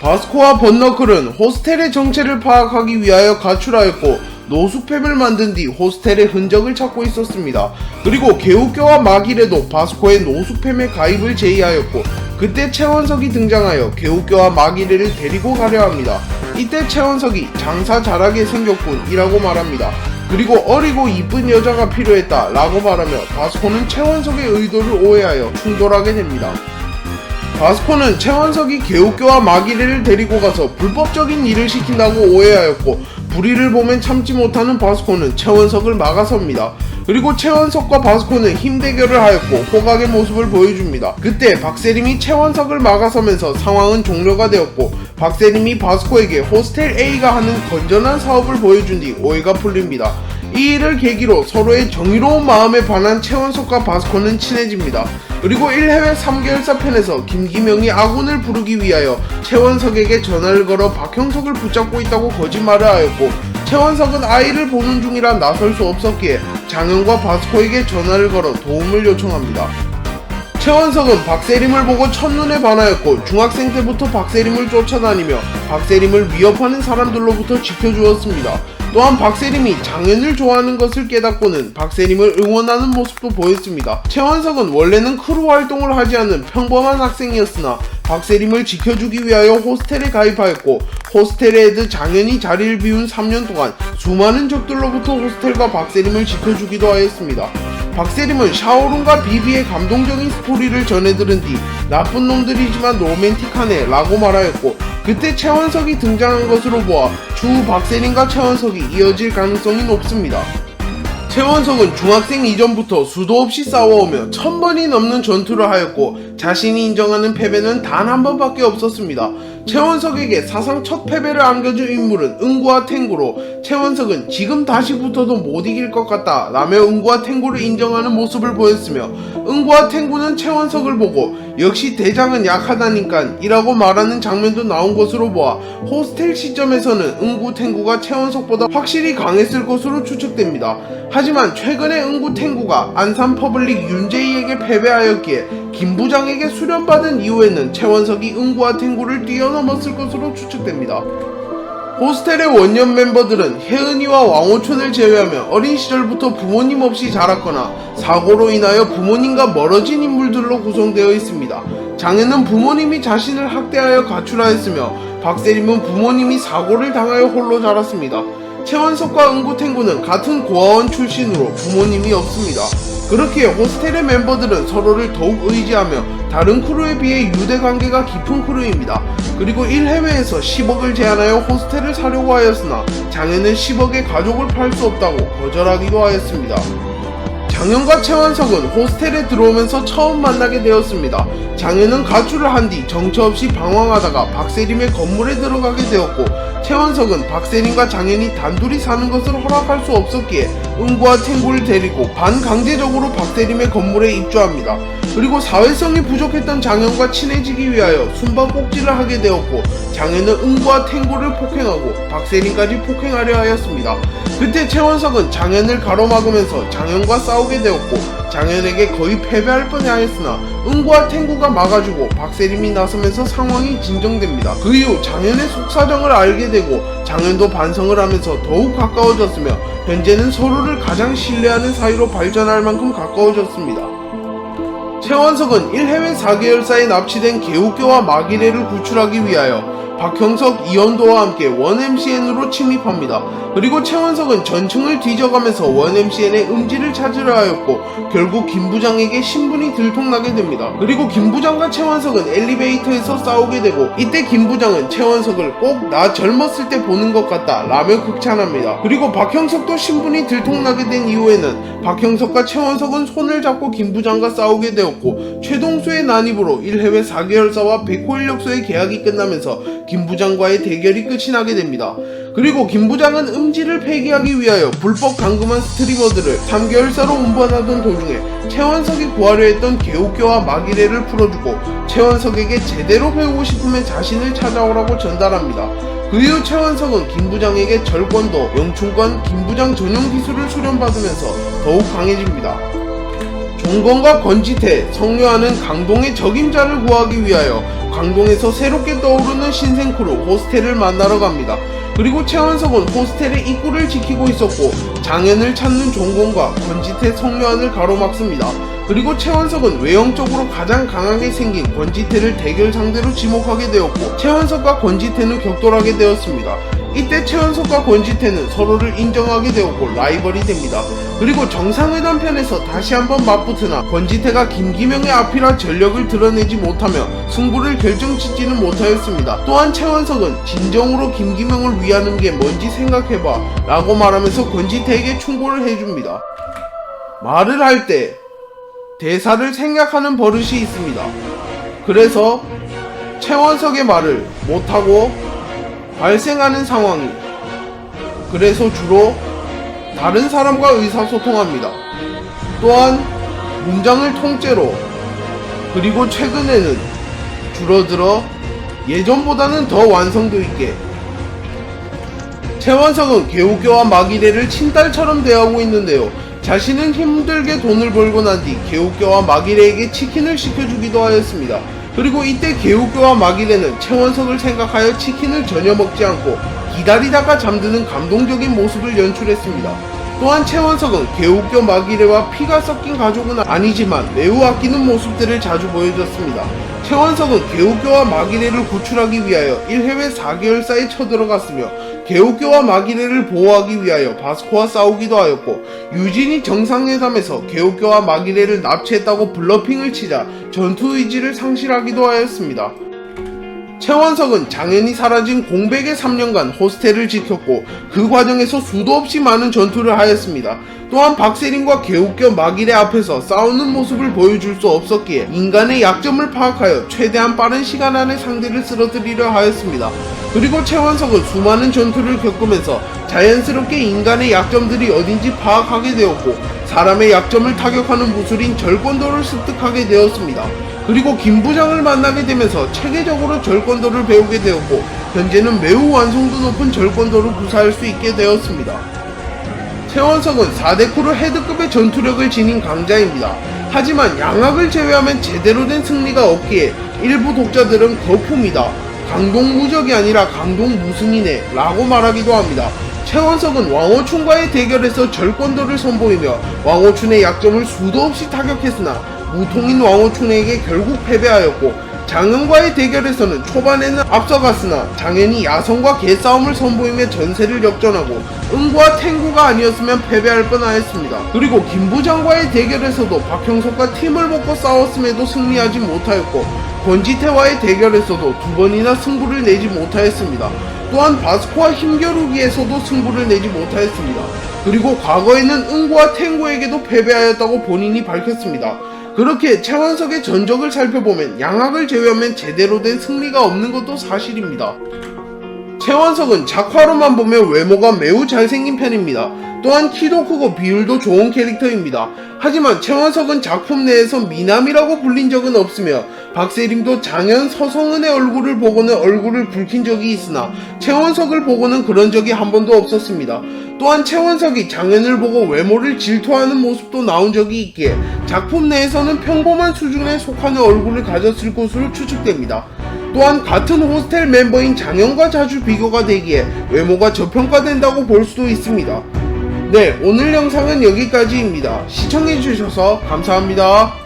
바스코와 번너클은 호스텔의 정체를 파악하기 위하여 가출하였고 노숙팸을 만든 뒤 호스텔의 흔적을 찾고 있었습니다. 그리고 개우교와 마길에도 바스코의 노숙팸의 가입을 제의하였고 그때 최원석이 등장하여 개우교와 마길에를 데리고 가려 합니다. 이때 최원석이 장사 잘하게 생겼군 이라고 말합니다. 그리고 어리고 이쁜 여자가 필요했다 라고 말하며 바스코는 최원석의 의도를 오해하여 충돌하게 됩니다. 바스코는 최원석이 개우교와 마기레를 데리고 가서 불법적인 일을 시킨다고 오해하였고 불의를 보면 참지 못하는 바스코는 최원석을 막아섭니다. 그리고 최원석과 바스코는 힘대결을 하였고 호각의 모습을 보여줍니다. 그때 박세림이 최원석을 막아서면서 상황은 종료가 되었고 박세림이 바스코에게 호스텔 A가 하는 건전한 사업을 보여준 뒤 오해가 풀립니다. 이 일을 계기로 서로의 정의로운 마음에 반한 최원석과 바스코는 친해집니다. 그리고 1회회 3개월사 편에서 김기명이 아군을 부르기 위하여 최원석에게 전화를 걸어 박형석을 붙잡고 있다고 거짓말을 하였고 최원석은 아이를 보는 중이라 나설 수 없었기에 장현과 바스코에게 전화를 걸어 도움을 요청합니다. 최원석은 박세림을 보고 첫눈에 반하였고 중학생 때부터 박세림을 쫓아다니며 박세림을 위협하는 사람들로부터 지켜주었습니다. 또한 박세림이 장현을 좋아하는 것을 깨닫고는 박세림을 응원하는 모습도 보였습니다. 최원석은 원래는 크루 활동을 하지 않는 평범한 학생이었으나 박세림을 지켜주기 위하여 호스텔에 가입하였고 호스텔의 애들 장현이 자리를 비운 3년 동안 수많은 적들로부터 호스텔과 박세림을 지켜주기도 하였습니다. 박세림은 샤오룬과 비비의 감동적인 스토리를 전해들은 뒤 나쁜 놈들이지만 로맨틱하네 라고 말하였고 그때 최원석이 등장한 것으로 보아 추후 박세림과 최원석이 이어질 가능성이 높습니다. 최원석은 중학생 이전부터 수도 없이 싸워오며 1000번이 넘는 전투를 하였고 자신이 인정하는 패배는 단 한 번밖에 없었습니다. 최원석에게 사상 첫 패배를 안겨준 인물은 응구와 탱구로 최원석은 지금 다시 붙어도 못 이길 것 같다 라며 응구와 탱구를 인정하는 모습을 보였으며 응구와 탱구는 최원석을 보고 역시 대장은 약하다니깐 이라고 말하는 장면도 나온 것으로 보아 호스텔 시점에서는 응구 탱구가 최원석보다 확실히 강했을 것으로 추측됩니다. 하지만 최근에 응구 탱구가 안산 퍼블릭 윤재희에게 패배하였기에 김 부장에게 수련받은 이후에는 최원석이 응구와 탱구를 뛰어넘었을 것으로 추측됩니다. 호스텔의 원년 멤버들은 혜은이와 왕호춘을 제외하며 어린 시절부터 부모님 없이 자랐거나 사고로 인하여 부모님과 멀어진 인물들로 구성되어 있습니다. 장현은 부모님이 자신을 학대하여 가출하였으며 박세림은 부모님이 사고를 당하여 홀로 자랐습니다. 최원석과 응구탱구는 같은 고아원 출신으로 부모님이 없습니다. 그렇기에 호스텔의 멤버들은 서로를 더욱 의지하며 다른 크루에 비해 유대관계가 깊은 크루입니다. 그리고 1회회에서 10억을 제안하여 호스텔을 사려고 하였으나 장현은 10억에 가족을 팔 수 없다고 거절하기도 하였습니다. 장현과 최원석은 호스텔에 들어오면서 처음 만나게 되었습니다. 장현은 가출을 한 뒤 정처 없이 방황하다가 박세림의 건물에 들어가게 되었고 최원석은 박세림과 장현이 단둘이 사는 것을 허락할 수 없었기에 응구와 탱구를 데리고 반강제적으로 박세림의 건물에 입주합니다. 그리고 사회성이 부족했던 장현과 친해지기 위하여 숨바꼭질을 하게 되었고 장현은 응구와 탱구를 폭행하고 박세림까지 폭행하려 하였습니다. 그때 최원석은 장현을 가로막으면서 장현과 싸우게 되었고 장현에게 거의 패배할 뻔하였으나 응구와 탱구가 막아주고 박세림이 나서면서 상황이 진정됩니다. 그 이후 장현의 속사정을 알게 되고 장현도 반성을 하면서 더욱 가까워졌으며 현재는 서로를 가장 신뢰하는 사이로 발전할 만큼 가까워졌습니다. 최원석은 1회회 4개월사에 납치된 개우교와 마기레를 구출하기 위하여 박형석, 이현도와 함께 원MCN으로 침입합니다. 그리고 최원석은 전층을 뒤져가면서 원MCN의 음지를 찾으려 하였고 결국 김 부장에게 신분이 들통나게 됩니다. 그리고 김 부장과 최원석은 엘리베이터에서 싸우게 되고 이때 김 부장은 최원석을 꼭 나 젊었을 때 보는 것 같다 라며 극찬합니다. 그리고 박형석도 신분이 들통나게 된 이후에는 박형석과 최원석은 손을 잡고 김 부장과 싸우게 되었고 최동수의 난입으로 1회회 4개월사와 백호인력소의 계약이 끝나면서 김 부장과의 대결이 끝이 나게 됩니다. 그리고 김 부장은 음지를 폐기하기 위하여 불법 감금한 스트리머들을 3개월사로 운반하던 도중에 최원석이 구하려 했던 개우교와 마기레를 풀어주고 최원석에게 제대로 배우고 싶으면 자신을 찾아오라고 전달합니다. 그 이후 최원석은 김 부장에게 절권도, 영춘권, 김 부장 전용 기술을 수련받으면서 더욱 강해집니다. 종건과 권지태, 성묘하는 강동의 적임자를 구하기 위하여 강동에서 새롭게 떠오르는 신생 크루 호스텔을 만나러 갑니다. 그리고 최원석은 호스텔의 입구를 지키고 있었고 장현을 찾는 종곤과 권지태 성묘안을 가로막습니다. 그리고 최원석은 외형적으로 가장 강하게 생긴 권지태를 대결 상대로 지목하게 되었고 최원석과 권지태는 격돌하게 되었습니다. 이때 최원석과 권지태는 서로를 인정하게 되었고 라이벌이 됩니다. 그리고 정상회담 편에서 다시 한번 맞붙으나 권지태가 김기명의 앞이라 전력을 드러내지 못하며 승부를 결정짓지는 못하였습니다. 또한 최원석은 진정으로 김기명을 위하는 게 뭔지 생각해봐 라고 말하면서 권지태에게 충고를 해줍니다. 말을 할 때 대사를 생각하는 버릇이 있습니다. 그래서 최원석의 말을 못하고 발생하는 상황이 그래서 주로 다른 사람과 의사소통합니다. 또한 문장을 통째로 그리고 최근에는 줄어들어 예전보다는 더 완성도 있게 최원석은 개우교와 마기레를 친딸처럼 대하고 있는데요. 자신은 힘들게 돈을 벌고 난 뒤 개우교와 마기레에게 치킨을 시켜주기도 하였습니다. 그리고 이때 개우교와 마기레는 최원석을 생각하여 치킨을 전혀 먹지 않고 기다리다가 잠드는 감동적인 모습을 연출했습니다. 또한 최원석은 개우교 마기레와 피가 섞인 가족은 아니지만 매우 아끼는 모습들을 자주 보여줬습니다. 최원석은 개우교와 마기레를 구출하기 위하여 1회회 4개월사에 쳐들어갔으며 개우교와 마기레를 보호하기 위하여 바스코와 싸우기도 하였고 유진이 정상회담에서 개우교와 마기레를 납치했다고 블러핑을 치자 전투 의지를 상실하기도 하였습니다. 최원석은 장현이 사라진 공백의 3년간 호스텔을 지켰고 그 과정에서 수도 없이 많은 전투를 하였습니다. 또한 박세린과 개우교 마기레 앞에서 싸우는 모습을 보여줄 수 없었기에 인간의 약점을 파악하여 최대한 빠른 시간 안에 상대를 쓰러뜨리려 하였습니다. 그리고 최원석은 수많은 전투를 겪으면서 자연스럽게 인간의 약점들이 어딘지 파악하게 되었고 사람의 약점을 타격하는 무술인 절권도를 습득하게 되었습니다. 그리고 김부장을 만나게 되면서 체계적으로 절권도를 배우게 되었고 현재는 매우 완성도 높은 절권도를 구사할 수 있게 되었습니다. 최원석은 4대 크루 헤드급의 전투력을 지닌 강자입니다. 하지만 양악을 제외하면 제대로 된 승리가 없기에 일부 독자들은 거품이다, 강동무적이 아니라 강동무승이네 라고 말하기도 합니다. 최원석은 왕호춘과의 대결에서 절권도를 선보이며 왕호춘의 약점을 수도 없이 타격했으나 무통인 왕호춘에게 결국 패배하였고 장현과의 대결에서는 초반에는 앞서갔으나 장현이 야성과 개싸움을 선보이며 전세를 역전하고 응구와 탱구가 아니었으면 패배할 뻔하였습니다. 그리고 김부장과의 대결에서도 박형석과 팀을 먹고 싸웠음에도 승리하지 못하였고 권지태와의 대결에서도 2번이나 승부를 내지 못하였습니다. 또한 바스코와 힘겨루기에서도 승부를 내지 못하였습니다. 그리고 과거에는 응구와 탱구에게도 패배하였다고 본인이 밝혔습니다. 그렇게 최원석의 전적을 살펴보면 양악을 제외하면 제대로 된 승리가 없는 것도 사실입니다. 최원석은 작화로만 보면 외모가 매우 잘생긴 편입니다. 또한 키도 크고 비율도 좋은 캐릭터입니다. 하지만 최원석은 작품 내에서 미남이라고 불린 적은 없으며 박세림도 장현, 서성은의 얼굴을 보고는 얼굴을 붉힌 적이 있으나 최원석을 보고는 그런 적이 한 번도 없었습니다. 또한 최원석이 장현을 보고 외모를 질투하는 모습도 나온 적이 있기에 작품 내에서는 평범한 수준에 속하는 얼굴을 가졌을 것으로 추측됩니다. 또한 같은 호스텔 멤버인 장현과 자주 비교가 되기에 외모가 저평가된다고 볼 수도 있습니다. 네, 오늘 영상은 여기까지입니다. 시청해주셔서 감사합니다.